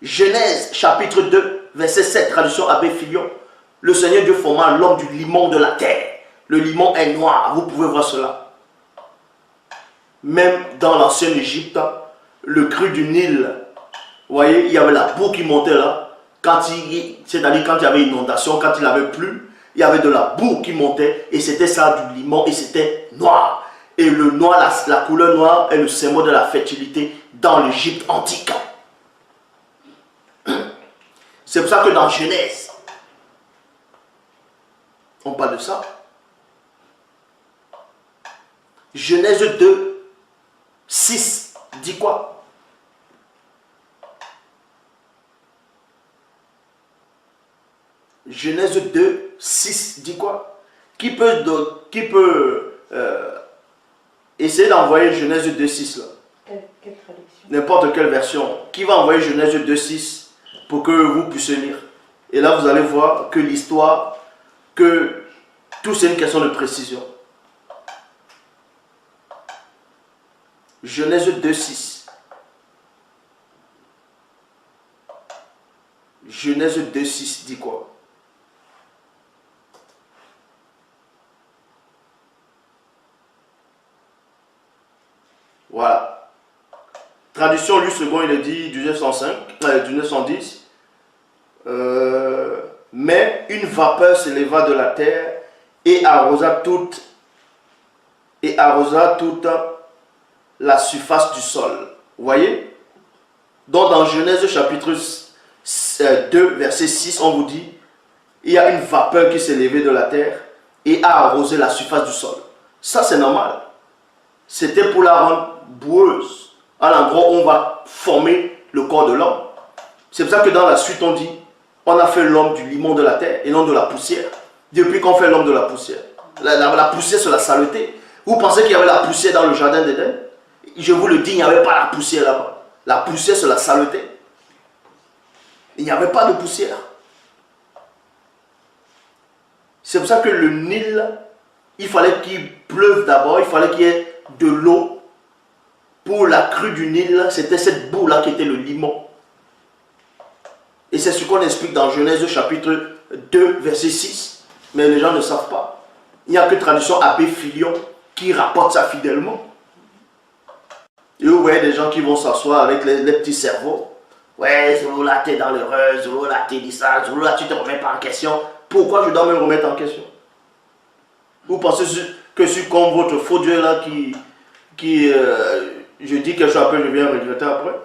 Genèse chapitre 2, verset 7, traduction Abbé Filion. Le Seigneur Dieu forma l'homme du limon de la terre. Le limon est noir, vous pouvez voir cela. Même dans l'ancienne Égypte, le cru du Nil, vous voyez, il y avait la boue qui montait là. C'est-à-dire quand il y avait inondation, quand il avait plu, il y avait de la boue qui montait et c'était ça du limon et c'était noir. Et le noir, la couleur noire est le symbole de la fertilité dans l'Égypte antique. C'est pour ça que dans Genèse, on parle de ça. Genèse 2, 6 dit quoi? Genèse 2, 6 dit quoi? Qui peut essayer d'envoyer Genèse 2, 6 là? Quelle traduction? N'importe quelle version. Qui va envoyer Genèse 2, 6 pour que vous puissiez lire? Et là, vous allez voir que l'histoire, que tout c'est une question de précision. Genèse 2, 6. Genèse 2, 6 dit quoi? Voilà. Traduction Louis II, il est dit du 910. Mais une vapeur s'éleva de la terre et arrosa toute la surface du sol. Vous voyez? Donc dans Genèse chapitre 2, verset 6, on vous dit, il y a une vapeur qui s'est levée de la terre et a arrosé la surface du sol. Ça c'est normal. C'était pour la rendre boueuse, à l'endroit où on va former le corps de l'homme. C'est pour ça que dans la suite on dit, on a fait l'homme du limon de la terre et non de la poussière. Depuis qu'on fait l'homme de la poussière. La poussière c'est la saleté. Vous pensez qu'il y avait la poussière dans le jardin d'Éden? Je vous le dis, il n'y avait pas la poussière là-bas. La poussière c'est la saleté. Il n'y avait pas de poussière. C'est pour ça que le Nil, il fallait qu'il pleuve d'abord, il fallait qu'il y ait de l'eau. Pour la crue du Nil, c'était cette boue là qui était le limon. Et c'est ce qu'on explique dans Genèse chapitre 2, verset 6. Mais les gens ne savent pas. Il n'y a que traduction Abbé Filion qui rapporte ça fidèlement. Et vous voyez des gens qui vont s'asseoir avec les petits cerveaux. Ouais, Zolo là, t'es dans l'erreur, Zolo là, t'es dit ça, Zolo là, tu te remets pas en question. Pourquoi je dois me remettre en question? Vous pensez que je suis comme votre faux Dieu là je dis quelque chose après, je viens regretter après?